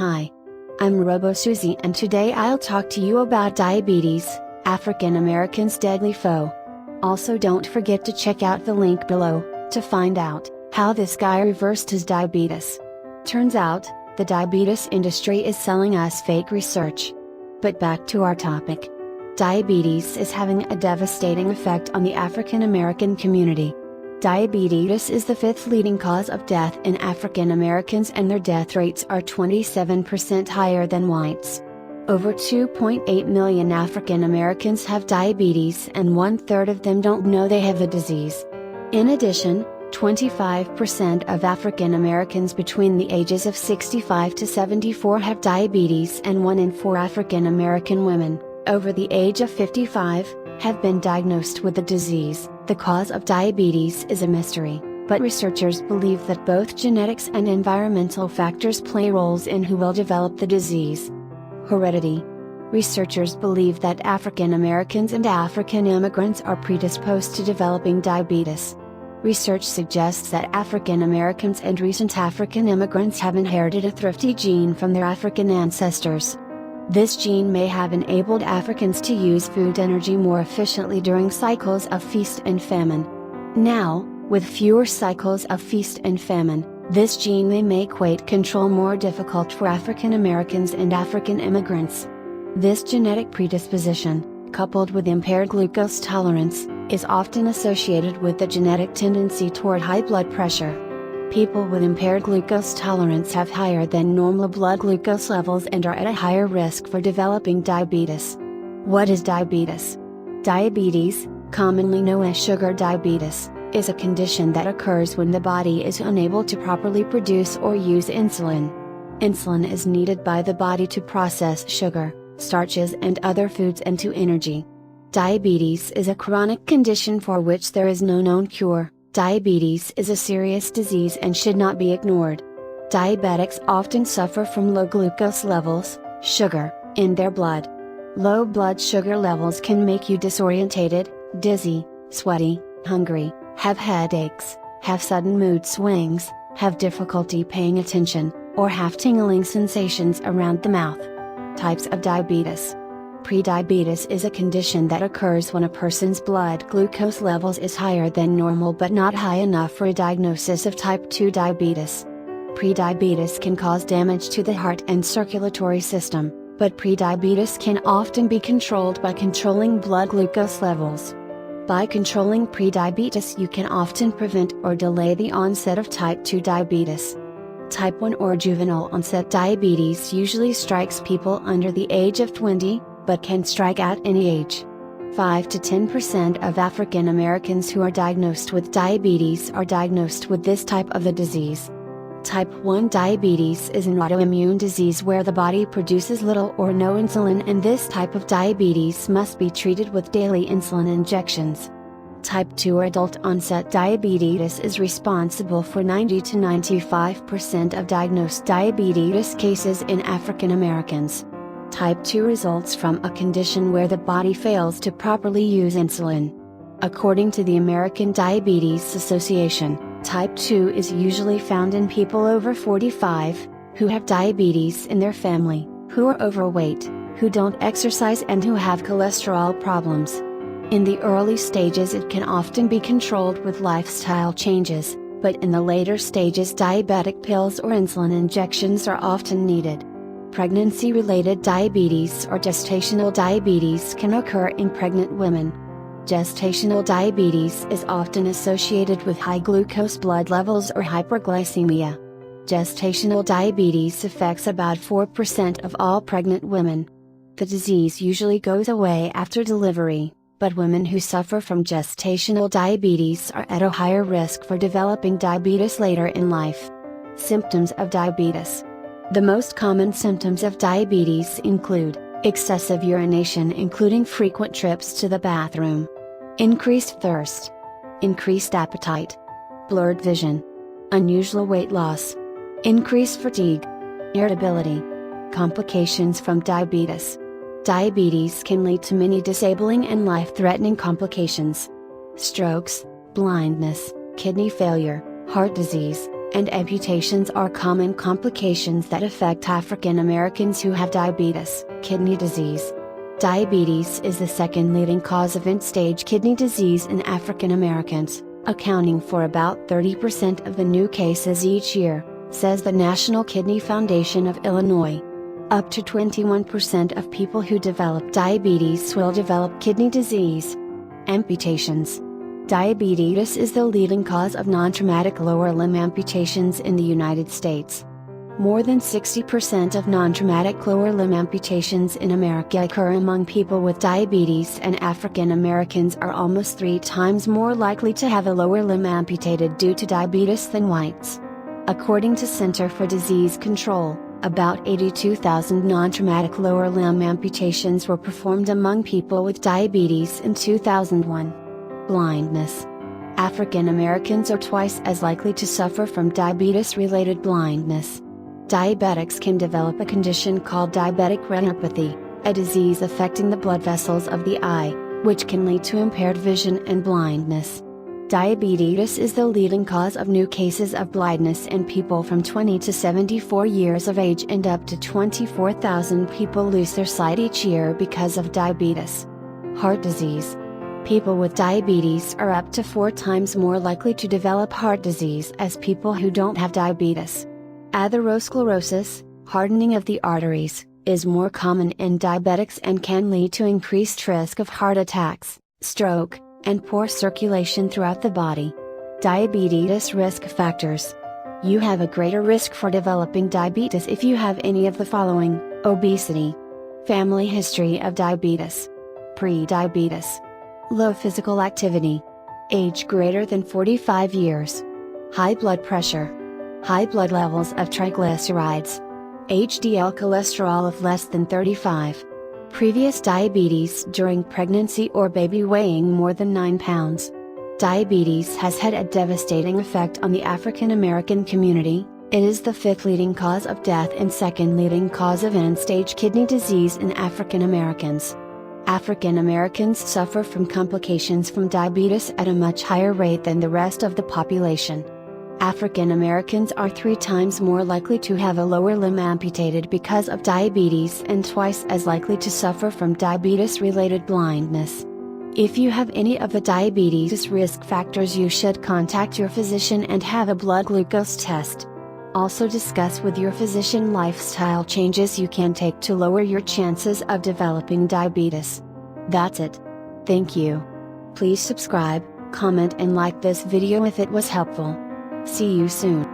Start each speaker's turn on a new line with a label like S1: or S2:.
S1: Hi. I'm robo-Suzie and today I'll talk to you about diabetes, African Americans' deadly foe. Also don't forget to check out the link below, to find out how this guy reversed his diabetes. Turns out, the diabetes industry is selling us fake research. But back to our topic. Diabetes is having a devastating effect on the African American community. Diabetes is the fifth leading cause of death in African Americans and their death rates are 27% higher than whites. Over 2.8 million African Americans have diabetes and 1/3 of them don't know they have the disease. In addition, 25% of African Americans between the ages of 65 to 74 have diabetes and 1 in 4 African American women, over the age of 55, have been diagnosed with the disease. The cause of diabetes is a mystery, but researchers believe that both genetics and environmental factors play roles in who will develop the disease. Heredity. Researchers believe that African Americans and African immigrants are predisposed to developing diabetes. Research suggests that African Americans and recent African immigrants have inherited a thrifty gene from their African ancestors. This gene may have enabled Africans to use food energy more efficiently during cycles of feast and famine. Now, with fewer cycles of feast and famine, this gene may make weight control more difficult for African Americans and African immigrants. This genetic predisposition, coupled with impaired glucose tolerance, is often associated with the genetic tendency toward high blood pressure. People with impaired glucose tolerance have higher than normal blood glucose levels and are at a higher risk for developing diabetes. What is diabetes? Diabetes, commonly known as sugar diabetes, is a condition that occurs when the body is unable to properly produce or use insulin. Insulin is needed by the body to process sugar, starches and other foods into energy. Diabetes is a chronic condition for which there is no known cure. Diabetes is a serious disease and should not be ignored. Diabetics often suffer from low glucose levels, sugar, in their blood. Low blood sugar levels can make you disorientated, dizzy, sweaty, hungry, have headaches, have sudden mood swings, have difficulty paying attention, or have tingling sensations around the mouth. Types of diabetes. Prediabetes is a condition that occurs when a person's blood glucose levels is higher than normal but not high enough for a diagnosis of type 2 diabetes. Prediabetes can cause damage to the heart and circulatory system, but prediabetes can often be controlled by controlling blood glucose levels. By controlling prediabetes you can often prevent or delay the onset of type 2 diabetes. Type 1 or juvenile onset diabetes usually strikes people under the age of 20, but can strike at any age. 5 to 10% of African Americans who are diagnosed with diabetes are diagnosed with this type of the disease. Type 1 diabetes is an autoimmune disease where the body produces little or no insulin, and this type of diabetes must be treated with daily insulin injections. Type 2 or adult-onset diabetes is responsible for 90 to 95% of diagnosed diabetes cases in African Americans. Type 2 results from a condition where the body fails to properly use insulin. According to the American Diabetes Association, type 2 is usually found in people over 45, who have diabetes in their family, who are overweight, who don't exercise and who have cholesterol problems. In the early stages it can often be controlled with lifestyle changes, but in the later stages diabetic pills or insulin injections are often needed. Pregnancy-related diabetes or gestational diabetes can occur in pregnant women. Gestational diabetes is often associated with high glucose blood levels or hyperglycemia. Gestational diabetes affects about 4% of all pregnant women. The disease usually goes away after delivery, but women who suffer from gestational diabetes are at a higher risk for developing diabetes later in life. Symptoms of diabetes. The most common symptoms of diabetes include excessive urination including frequent trips to the bathroom, increased thirst, increased appetite, blurred vision, unusual weight loss, increased fatigue, irritability. Complications from diabetes. Diabetes can lead to many disabling and life-threatening complications. Strokes, blindness, kidney failure, heart disease, and amputations are common complications that affect African Americans who have diabetes, kidney disease. Diabetes is the second leading cause of end-stage kidney disease in African Americans, accounting for about 30% of the new cases each year, says the National Kidney Foundation of Illinois. Up to 21% of people who develop diabetes will develop kidney disease. Amputations. Diabetes is the leading cause of non-traumatic lower limb amputations in the United States. More than 60% of non-traumatic lower limb amputations in America occur among people with diabetes, and African Americans are almost 3 times more likely to have a lower limb amputated due to diabetes than whites. According to Center for Disease Control, about 82,000 non-traumatic lower limb amputations were performed among people with diabetes in 2001. Blindness. African Americans are twice as likely to suffer from diabetes-related blindness. Diabetics can develop a condition called diabetic retinopathy, a disease affecting the blood vessels of the eye, which can lead to impaired vision and blindness. Diabetes is the leading cause of new cases of blindness in people from 20 to 74 years of age, and up to 24,000 people lose their sight each year because of diabetes. Heart disease. People with diabetes are up to 4 times more likely to develop heart disease as people who don't have diabetes. Atherosclerosis, hardening of the arteries, is more common in diabetics and can lead to increased risk of heart attacks, stroke, and poor circulation throughout the body. Diabetes risk factors. You have a greater risk for developing diabetes if you have any of the following: obesity, family history of diabetes, pre-diabetes, low physical activity, age greater than 45 years, high blood pressure, high blood levels of triglycerides, HDL cholesterol of less than 35. Previous diabetes during pregnancy or baby weighing more than 9 pounds. Diabetes has had a devastating effect on the African American community. It is the 5th leading cause of death and 2nd leading cause of end-stage kidney disease in African Americans. African Americans suffer from complications from diabetes at a much higher rate than the rest of the population. African Americans are 3 times more likely to have a lower limb amputated because of diabetes and twice as likely to suffer from diabetes-related blindness. If you have any of the diabetes risk factors, you should contact your physician and have a blood glucose test. Also discuss with your physician lifestyle changes you can take to lower your chances of developing diabetes. That's it. Thank you. Please subscribe, comment and like this video if it was helpful. See you soon.